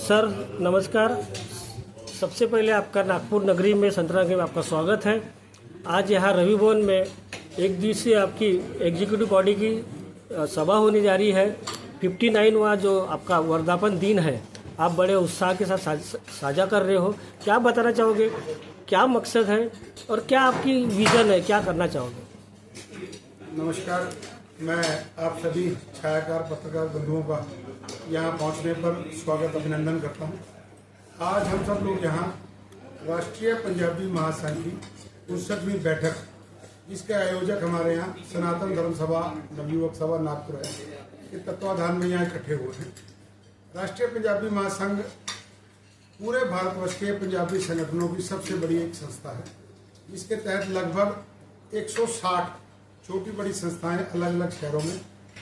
Sir नमस्कार। सबसे पहले आपका नागपुर नगरी में संतरागढ़ में आपका स्वागत है। आज यहाँ रवि भवन में एक दिवसीय आपकी एग्जीक्यूटिव बॉडी की सभा होने जा रही है। 59वां जो आपका वर्धापन दिन है, आप बड़े उत्साह के साथ साझा कर रहे हो। क्या बताना चाहोगे, क्या मकसद है और क्या आपकी विज़न है, क्या करना चाहोगे? नमस्कार, मैं आप सभी छायाकार पत्रकार बंधुओं का यहाँ पहुँचने पर स्वागत अभिनंदन करता हूँ। आज हम सब लोग यहाँ राष्ट्रीय पंजाबी महासंघ की 59वीं बैठक, जिसके आयोजक हमारे यहाँ सनातन धर्म सभा नवयुवक सभा नागपुर है, के तत्वाधान में यहाँ इकट्ठे हुए हैं। राष्ट्रीय पंजाबी महासंघ पूरे भारतवर्ष के पंजाबी संगठनों की सबसे बड़ी एक संस्था है, जिसके तहत लगभग 160 छोटी बड़ी संस्थाएं अलग अलग शहरों में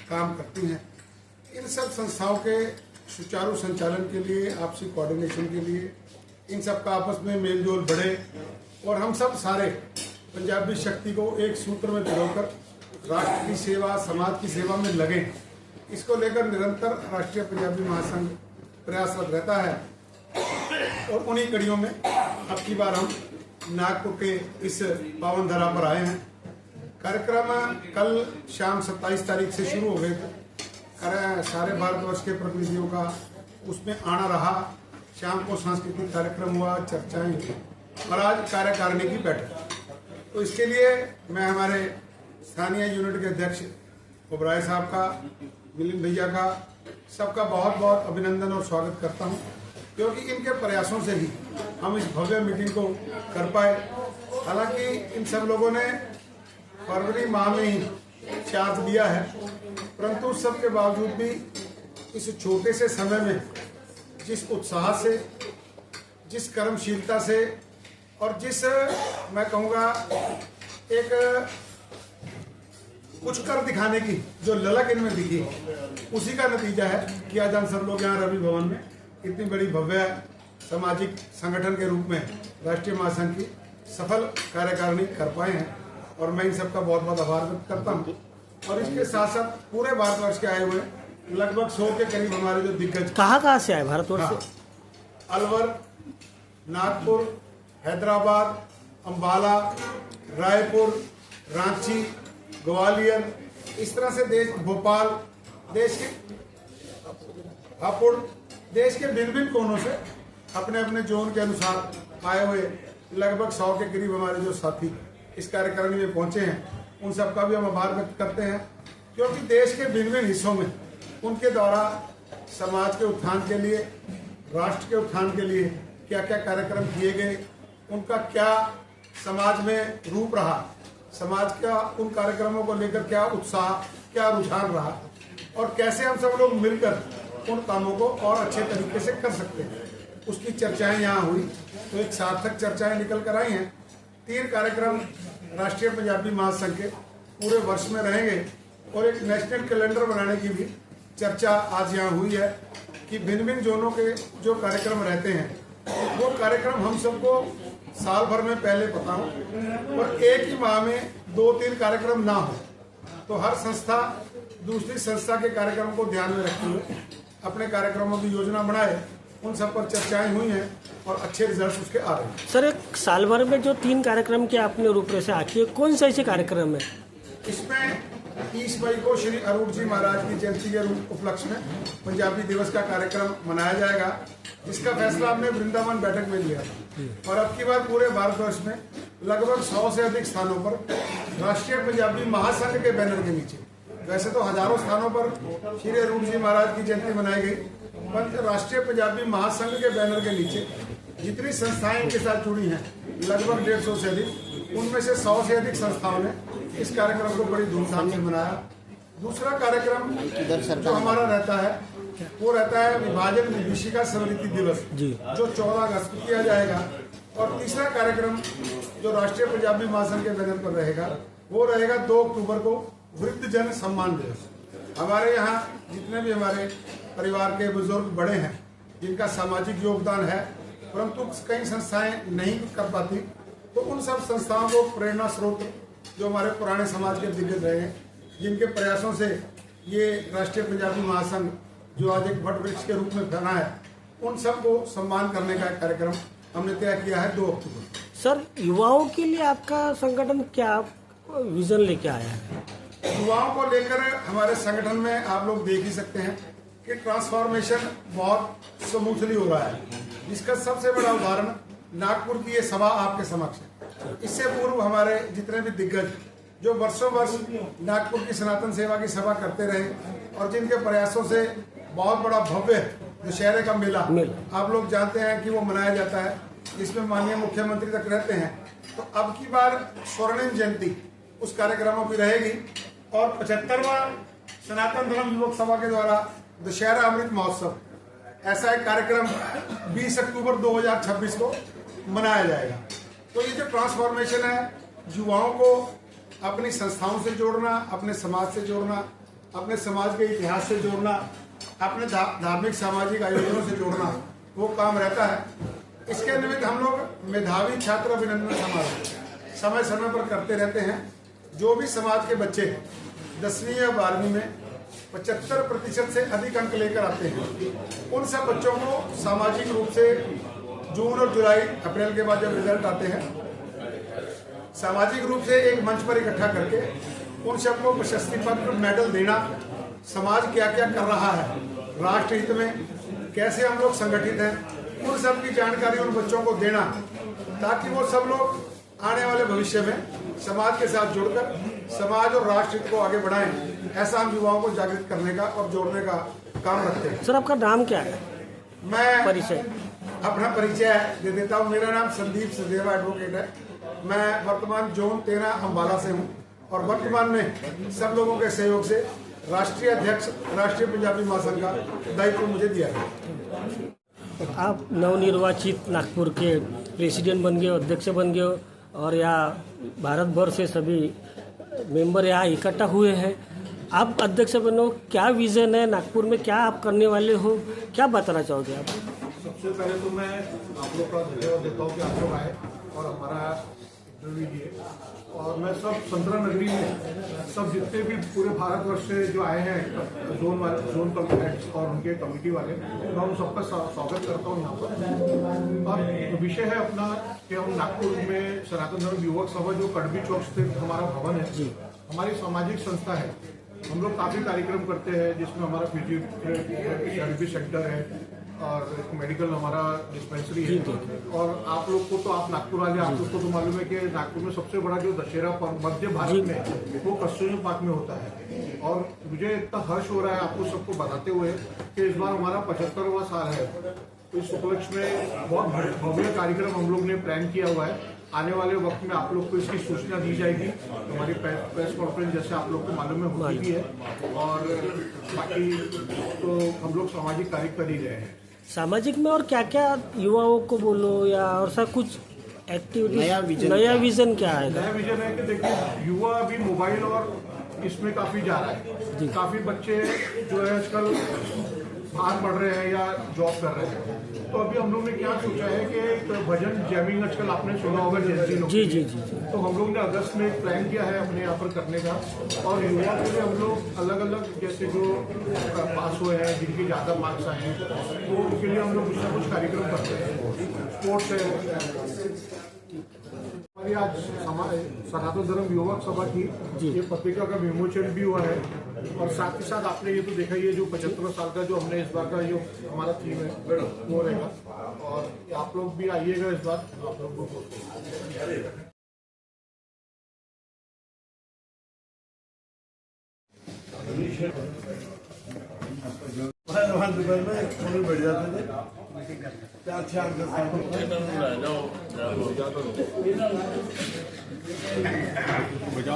काम करती हैं। इन सब संस्थाओं के सुचारू संचालन के लिए, आपसी कोऑर्डिनेशन के लिए, इन सब का आपस में मेलजोल बढ़े और हम सब सारे पंजाबी शक्ति को एक सूत्र में पिरोकर राष्ट्र की सेवा, समाज की सेवा में लगें, इसको लेकर निरंतर राष्ट्रीय पंजाबी महासंघ प्रयासरत रहता है। और उन्हीं कड़ियों में अब की बार हम नागपुर के इस पावन धरा पर आए हैं। कार्यक्रम कल शाम 27 तारीख से शुरू हो गए थे। सारे भारतवर्ष के प्रतिनिधियों का उसमें आना रहा। शाम को सांस्कृतिक कार्यक्रम हुआ, चर्चाएं हुई और आज कार्यकारिणी की बैठक। तो इसके लिए मैं हमारे स्थानीय यूनिट के अध्यक्ष ओबराय साहब का, मिलिंद भैया का, सबका बहुत बहुत अभिनंदन और स्वागत करता हूं, क्योंकि इनके प्रयासों से ही हम इस भव्य मीटिंग को कर पाए। हालांकि इन सब लोगों ने फरवरी माह में ही चार्ज दिया है, परंतु सबके बावजूद भी इस छोटे से समय में जिस उत्साह से, जिस कर्मशीलता से और जिस, मैं कहूँगा, एक कुछ कर दिखाने की जो ललक इनमें दिखी, उसी का नतीजा है कि आज हम सब लोग यहाँ रवि भवन में इतनी बड़ी भव्य सामाजिक संगठन के रूप में राष्ट्रीय महासंघ की सफल कार्यकारिणी कर पाए हैं। और मैं इन सबका बहुत बहुत आभार व्यक्त करता हूँ। और इसके साथ साथ पूरे भारतवर्ष के आए हुए लगभग 100 के करीब हमारे जो दिग्गज, कहाँ से आए भारतवर्ष से? अलवर, नागपुर, हैदराबाद, अंबाला, रायपुर, रांची, ग्वालियर, इस तरह से देश, भोपाल, देश के हापुड़, देश के भिन्न भिन्न कोनों से अपने अपने जोन के अनुसार आए हुए लगभग 100 के करीब हमारे जो साथी इस कार्यक्रम में पहुंचे हैं, उन सबका भी हम आभार व्यक्त करते हैं। क्योंकि देश के भिन्न भिन्न हिस्सों में उनके द्वारा समाज के उत्थान के लिए, राष्ट्र के उत्थान के लिए क्या क्या कार्यक्रम किए गए, उनका क्या समाज में रूप रहा, समाज का उन कार्यक्रमों को लेकर क्या उत्साह, क्या रुझान रहा और कैसे हम सब लोग मिलकर उन कामों को और अच्छे तरीके से कर सकते हैं, उसकी चर्चाएं यहाँ हुई। तो एक सार्थक चर्चाएं निकल कर आई हैं। 3 कार्यक्रम राष्ट्रीय पंजाबी महासंघ के पूरे वर्ष में रहेंगे और एक नेशनल कैलेंडर बनाने की भी चर्चा आज यहाँ हुई है कि भिन्न भिन्न जोनों के जो कार्यक्रम रहते हैं, वो कार्यक्रम हम सबको साल भर में पहले पता हो और एक ही माह में 2-3 कार्यक्रम ना हो, तो हर संस्था दूसरी संस्था के कार्यक्रम को ध्यान में रखते हुए अपने कार्यक्रमों की योजना बनाए। उन सब पर चर्चाएं हुई हैं और अच्छे रिजल्ट उसके आ रहे हैं। सर, एक साल भर में जो 3 कार्यक्रम की आपने रूपरेखा आखी है, कौन सा ऐसे कार्यक्रम है? इसमें 30 मई को श्री अरूण जी महाराज की जयंती के उपलक्ष्य में पंजाबी दिवस का कार्यक्रम मनाया जाएगा, जिसका फैसला हमने वृंदावन बैठक में लिया था। और अब की बार पूरे भारतवर्ष में लगभग 100 से अधिक स्थानों पर राष्ट्रीय पंजाबी महासंघ के बैनर के नीचे, वैसे तो हजारों स्थानों पर श्री अरूण जी महाराज की जयंती मनाई गई, पर राष्ट्रीय पंजाबी महासंघ के बैनर के नीचे जितनी संस्थाएं इनके साथ जुड़ी हैं, लगभग 150 से अधिक, उनमें से 100 से अधिक संस्थाओं ने इस कार्यक्रम को बड़ी धूमधाम से मनाया। दूसरा कार्यक्रम जो हमारा रहता है वो रहता है विभाजन विभीषिका स्मृति दिवस, जो 14 अगस्त को किया जाएगा। और तीसरा कार्यक्रम जो राष्ट्रीय पंजाबी महासंघ के बैनर पर रहेगा, वो रहेगा 2 अक्टूबर को वृद्ध जन सम्मान दिवस। हमारे यहाँ जितने भी हमारे परिवार के बुजुर्ग बड़े हैं, जिनका सामाजिक योगदान है, परंतु कई संस्थाएं नहीं कर पाती, तो उन सब संस्थाओं को प्रेरणा स्रोत जो हमारे पुराने समाज के दिग्गज रहे हैं, जिनके प्रयासों से ये राष्ट्रीय पंजाबी महासंघ जो आज एक वट वृक्ष के रूप में फैला है, उन सबको सम्मान करने का एक कार्यक्रम हमने तय किया है 2 अक्टूबर। सर, युवाओं के लिए आपका संगठन क्या विजन लेके आया है? युवाओं को लेकर हमारे संगठन में आप लोग देख ही सकते हैं कि ट्रांसफॉर्मेशन बहुत स्मूथली हो रहा है, जिसका सबसे बड़ा उदाहरण नागपुर की ये सभा आपके समक्ष है। इससे पूर्व हमारे जितने भी दिग्गज जो वर्षों वर्ष नागपुर की सनातन सेवा की सभा करते रहे और जिनके प्रयासों से बहुत बड़ा भव्य दशहरे का मेला आप लोग जानते हैं कि वो मनाया जाता है, जिसमें माननीय मुख्यमंत्री तक रहते हैं, तो अब की बार स्वर्णिम जयंती उस कार्यक्रमों की रहेगी और 75वां सनातन धर्म युवक सभा के द्वारा दशहरा अमृत महोत्सव ऐसा एक कार्यक्रम 20 अक्टूबर 2026 को मनाया जाएगा। तो ये जो ट्रांसफॉर्मेशन है, युवाओं को अपनी संस्थाओं से जोड़ना, अपने समाज से जोड़ना, अपने समाज के इतिहास से जोड़ना, अपने धार्मिक सामाजिक आयोजनों से जोड़ना, वो काम रहता है। इसके निमित्त हम लोग मेधावी छात्र अभिनंदन समारोह समय समय पर करते रहते हैं। जो भी समाज के बच्चे 10वीं या 12वीं में 75% से अधिक अंक लेकर आते हैं, उन सब बच्चों को सामाजिक रूप से जून और जुलाई अप्रैल के बाद जब रिजल्ट आते हैं, सामाजिक रूप से एक मंच पर इकट्ठा करके उन सबको प्रशस्ति पत्र मेडल देना, समाज क्या क्या कर रहा है, राष्ट्र हित में कैसे हम लोग संगठित हैं, उन सब की जानकारी उन बच्चों को देना, ताकि वो सब लोग आने वाले भविष्य में समाज के साथ जुड़कर समाज और राष्ट्र हित को आगे बढ़ाएं। ऐसा हम युवाओं को जागृत करने का और जोड़ने का काम रखते हैं। सर, आपका नाम क्या है? मैं परिचय अपना परिचय दे देता हूँ। मेरा नाम संदीप सदेवा एडवोकेट है। मैं वर्तमान जोन 13 अम्बाला से हूँ और वर्तमान में सब लोगों के सहयोग से राष्ट्रीय अध्यक्ष राष्ट्रीय पंजाबी महासंघ का दायित्व मुझे दिया है। आप नवनिर्वाचित नागपुर के प्रेसिडेंट बन गए, अध्यक्ष बन गए और यहाँ भारत भर से सभी मेंबर यहाँ इकट्ठा हुए हैं। आप अध्यक्ष बनो, क्या विजन है नागपुर में, क्या आप करने वाले हो, क्या बताना चाहोगे आप? सबसे पहले तो मैं आप लोग का धन्यवाद देता हूँ कि आप लोग आए और हमारा इंटरव्यू दिए। और मैं सब 15 नगरी में सब जितने भी पूरे भारतवर्ष से जो आए हैं जोन कमिटी और उनके कमेटी वाले, मैं उन सबका स्वागत करता हूँ यहाँ पर। और विषय है अपना कि हम नागपुर में सनातन धर्म युवक सभा जो कड़बी चौक स्थित हमारा भवन है, हमारी सामाजिक संस्था है। हम लोग काफ़ी कार्यक्रम करते हैं जिसमें हमारा फिजियोथेरेपी सेंटर है और एक मेडिकल हमारा डिस्पेंसरी है। और आप लोग को तो, आप नागपुर वाले, आप लोग को तो मालूम है कि नागपुर में सबसे बड़ा जो दशहरा मध्य भारत में वो कस्तूरी पार्क में होता है। और मुझे इतना हर्ष हो रहा है आपको सबको बताते हुए कि इस बार हमारा 75वां साल है। तो इस उपलक्ष्य में बहुत भव्य कार्यक्रम हम लोग ने प्लान किया हुआ है। आने वाले वक्त में आप लोग को इसकी सूचना दी जाएगी। हमारी प्रेस कॉन्फ्रेंस जैसे आप लोग को मालूम है होती भी है। और बाकी तो हम लोग सामाजिक कार्य कर ही रहे हैं। सामाजिक में और क्या क्या युवाओं को बोलो या और सा कुछ एक्टिविटी, नया विजन क्या है? नया विजन है कि देखिए युवा अभी मोबाइल और इसमें काफी जा रहा है। काफी बच्चे जो है आजकल बाहर पढ़ रहे हैं या जॉब कर रहे हैं। तो अभी हम लोग ने क्या सोचा है कि एक भजन जैमिंग आजकल आपने सुना होगा जयंती लोग। जी। तो हम लोग ने अगस्त में प्लान किया है अपने यहाँ पर करने का। और युवा के लिए हम लोग अलग अलग जैसे जो पास हुए हैं, जिनके ज़्यादा मार्क्स आए हैं, तो उनके लिए हम लोग कुछ ना कुछ कार्यक्रम करते हैं। स्पोर्ट्स है। हमारी आज सनातन धर्म युवक सभा की ये पत्रिका का विमोचन भी हुआ है। और साथ ही साथ आपने ये तो देखा, ये जो 75 साल का जो हमने इस बार का जो हमारा थीम है वो रहेगा। और आप लोग भी आइएगा इस बार, आप लोग को बैठ जाते थे। क्या अच्छा बजा